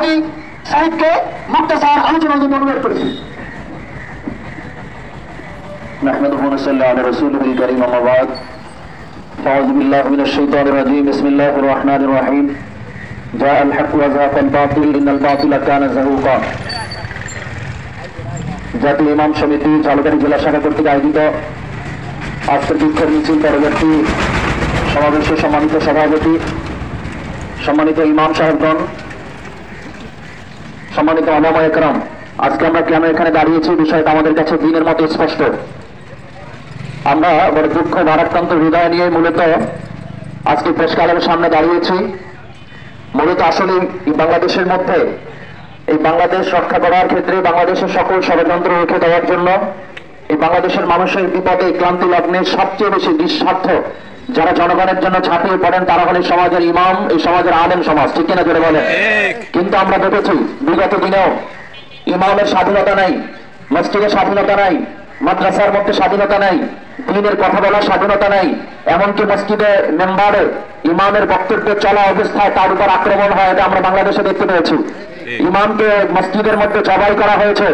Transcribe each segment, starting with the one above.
আমি সাহিদকে মুক্তাসার আলোচনার জন্য অনুরোধ করেছি। نحمده ونصلي على رسوله الكريم أما بعد أعوذ بالله من الشيطان الرجيم بسم الله الرحمن الرحيم جاء الحق وزهق الباطل إن الباطل كان زهوقا। জাতীয় ইমাম সমিতি ঝালকাঠি জেলা শাখা কর্তৃক আয়োজিত আজকের দুঃখের মিছিল পরবর্তী সমাবেশে সম্মানিত সভাপতি, সম্মানিত ইমাম সাহেবগণ, সম্মানিত ওলামা একরাম, আজকে আমরা কেন এখানে দাঁড়িয়েছি বিষয়টা আমাদের কাছে দিনের মতো স্পষ্ট। আমরা বড় দুঃখ ভারাক্রান্ত হৃদয় নিয়ে মূলত আজকে প্রেসক্লাবের সামনে দাঁড়িয়েছি। মূলত আসলে বাংলাদেশের মধ্যে এই বাংলাদেশ রক্ষা করার ক্ষেত্রে বাংলাদেশের সকল ষড়যন্ত্র রুখে দেওয়ার জন্য এই বাংলাদেশের মানুষের বিপদে ক্লান্তি লগ্নে সবচেয়ে বেশি নিঃস্বার্থ যারা জনগণের জন্য ঝাঁপিয়ে পড়েন তারা হলেন সমাজের ইমাম, এই সমাজের আলেম সমাজ, ঠিক কিনা জোরে বলে। কিন্তু আমরা দেখেছি বিগত দিনেও ইমামের স্বাধীনতা নাই, মসজিদের স্বাধীনতা নাই, মাদ্রাসার মধ্যে স্বাধীনতা নাই, দিনের কথা বলার স্বাধীনতা নাই, এমনকি মসজিদে মেম্বারে ইমামের বক্তব্য চলা অবস্থায় তার উপর আক্রমণ হয়, এটা আমরা বাংলাদেশে দেখতে পেয়েছি। ইমামকে মসজিদের মধ্যে জবাই করা হয়েছে,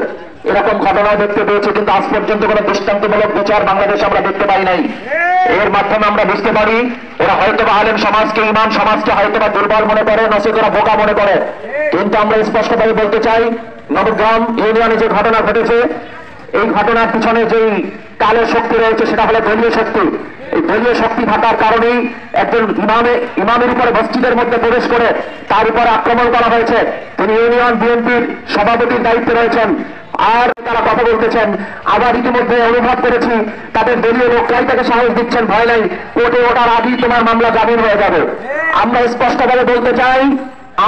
এরকম ঘটনাও দেখতে পেয়েছি, কিন্তু আজ পর্যন্ত কোনো দৃষ্টান্তমূলক বিচার বাংলাদেশে আমরা দেখতে পাই নাই। এর মাধ্যমে আমরা বুঝতে পারি ওরা হয়তোবা আলেম সমাজকে, ইমাম সমাজকে হয়তোবা দুর্বল মনে করে, নচেত ওরা বোকা মনে করে। কিন্তু আমরা স্পষ্টভাবে বলতে চাই, নবগ্রাম ইউনিয়নে যে ঘটনা ঘটেছে, এই ঘটনার পিছনে যেই কালো শক্তি রয়েছে সেটা হলো দলীয় শক্তি। এই দলীয় শক্তি থাকার কারণেই একজন ইমামের উপরে মসজিদের মধ্যে প্রবেশ করে তার উপরে আক্রমণ করা হয়েছে। তিনি ইউনিয়ন বিএনপির সভাপতির দায়িত্বে রয়েছেন, আর তারা কথা বলতেছেন। আবার ইতিমধ্যে অনুভব করেছি তাদের দলীয় লোকরাই তাকে সাহস দিচ্ছেন, ভয় নাই, কোর্টে ওঠার আগেই তোমার মামলা জামিন হয়ে যাবে। আমরা স্পষ্টভাবে বলতে চাই,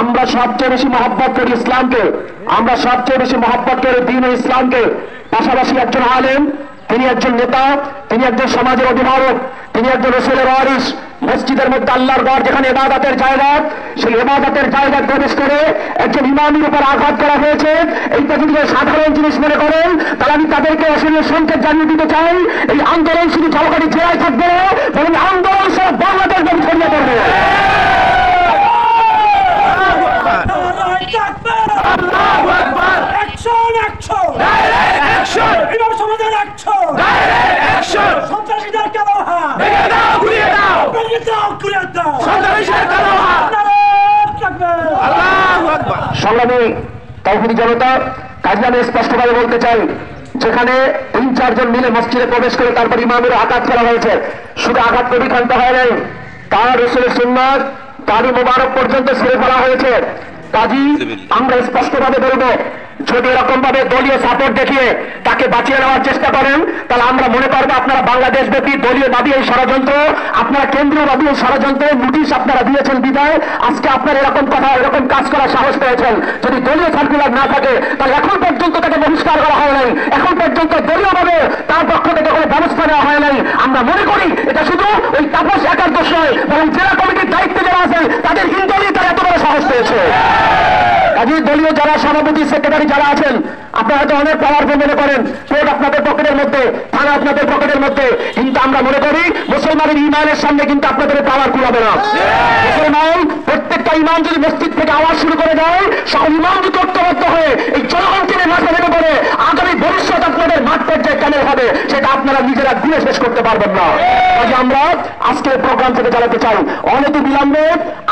আমরা সবচেয়ে বেশি মহব্বত করি ইসলামকে, আমরা সবচেয়ে বেশি মহব্বত করি দ্বীন ও ইসলামকে। পাশাপাশি একজন আলেম, তিনি একজন নেতা, তিনি একজন সমাজের অভিভাবক, তিনি একজন রাসূলের ওয়ারিস। মসজিদের মধ্যে আল্লাহর ঘর যেখানে ইবাদতের জায়গা, সেই ইবাদতের জায়গায় প্রবেশ করে একজন ইমামের উপর আঘাত করা হয়েছে। এইটা যদি সাধারণ জিনিস মনে করেন তাহলে আমি তাদেরকে অসীম সংকেত জানিয়ে দিতে চাই, এই আন্দোলন শুধু ঝালকাঠি জেলায় থাকবে না, বরং আন্দোলন সব বাংলাদেশ ব্যাপী ছড়িয়ে পড়বে। সংগ্রামী তাওহীদি জনতা, কাজে আমি স্পষ্টভাবে বলতে চাই, যেখানে ৩-৪ জন মিলে মসজিদে প্রবেশ করে তারপর ইমামের আঘাত করা হয়েছে, শুধু আঘাত কবি খানতে হয় নাই, তার রাসূলের সুন্নাত দাড়ি মোবারক পর্যন্ত ছিঁড়ে ফেলা হয়েছে। কাজী আমরা স্পষ্টভাবে বলবো, যদি এরকম ভাবে দলীয় সাপোর্ট দেখিয়ে তাকে বাঁচিয়ে নেওয়ার চেষ্টা করেন তাহলে আমরা মনে করবো আপনারা বাংলাদেশ ব্যাপী দলীয় দাবি এই ষড়যন্ত্র, আপনারা কেন্দ্রীয় দাবি এই ষড়যন্ত্র নোটিশ আপনারা দিয়েছেন বিদায় আজকে আপনারা এরকম কথা, এরকম কাজ করার সাহস পেয়েছেন। যদি দলীয় সার্কুলার না থাকে তাহলে এখন পর্যন্ত তাকে বহিষ্কার করা হয় নাই, এখন পর্যন্ত দলীয়ভাবে তার পক্ষ থেকে কোনো ব্যবস্থা নেওয়া হয় নাই। আমরা মনে করি এটা শুধু ওই তাপস একার দোষ নয়, বরং জেলা কমিটির দায়িত্বে যারা আছেন তাদের ইন্টারভিউ তারা এত বড় সাহস পেয়েছে। কাজী দলীয় যারা সভাপতি, সেক্রেটারি যারা আছেন, আপনারা হয়তো অনেক পাওয়ারফুল মনে করেন, কোর্ট আপনাদের পকেটের মধ্যে, থানা আপনাদের পকেটের মধ্যে, কিন্তু আমরা মনে করি মুসলমানের ইমানের সামনে কিন্তু আপনাদের পাওয়ার কুলাবে না। মুসলমান প্রত্যেকটা ইমাম যদি মসজিদ থেকে আওয়াজ শুরু করে দেয়, সকল ইমাম যদি ঐক্যবদ্ধ হয়ে এই জনগণকে মাঠে নেমে পড়ে, আগামী ভবিষ্যৎ আপনাদের মাঠ পর্যায়ে কেমন হবে সেটা আপনারা নিজেরা ঘুরে শেষ করতে পারবেন না। কাজে আমরা আজকের প্রোগ্রাম থেকে জানাতে চাই, অনেক বিলম্বে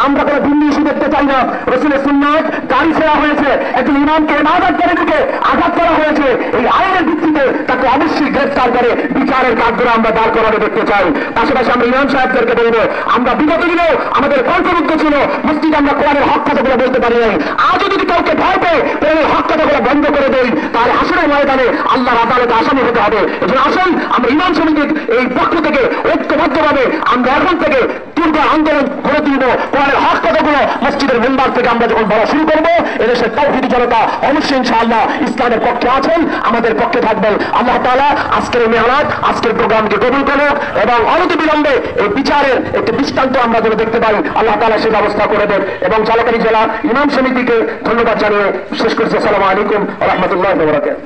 আমরা কোনো ভিন্ন ইস্যু দেখতে চাই না। রাসূলের সুন্নাত গাড়ি ফেরা হয়েছে, একজন ইমামকে ইবাদতকারীকে আঘাত করা হয়েছে, এই আইনের ভিত্তিতে তাকে অবশ্যই গ্রেফতার করে বিচারের কাঠগড়া আমরা দাঁড় করানো দেখতে চাই। পাশাপাশি আমরা ইমাম সাহেবদেরকে বলবো, আমরা বিগত দিনেও আমাদের কণ্ঠরুদ্ধ ছিল, মসজিদে আমরা কোরআনের হক কথাগুলো বলতে পারি নাই। আজও যদি কাউকে ভয় পেয়ে কোরআনের হক কথাগুলো বন্ধ করে দেই তাহলে হাসরের ময়দানে আল্লাহর আদালতে আসামি হতে হবে। এজন্য আসুন আমরা ইমাম সমিতির এই পক্ষ থেকে ঐক্যবদ্ধভাবে আমরা এখন থেকে দীর্ঘ আন্দোলন করে তুলব। কোরআনের হক কথাগুলো মসজিদের মেম্বার থেকে আমরা যখন বলা শুরু করবো, এদেশের তাওহীদি জনতা অবশ্যই ইনশাআল্লাহ ইসলামের পক্ষে আছেন, আমাদের পক্ষে থাকবেন। আল্লাহ তাআলা আজকের মেহনত, আজকের প্রোগ্রামকে কবুল করুক এবং অনতি বিলম্বে এই বিচারের একটি দৃষ্টান্ত আমরা যেন দেখতে পাই, আল্লাহ তাআলা সেই ব্যবস্থা করে দেন। এবং ঝালকাঠি জেলা ইমাম সমিতিকে ধন্যবাদ জানিয়ে শেষ করছি। আসসালামু আলাইকুম ওয়া রাহমাতুল্লাহি ওয়া বারাকাতুহু।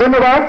ধন্যবাদ।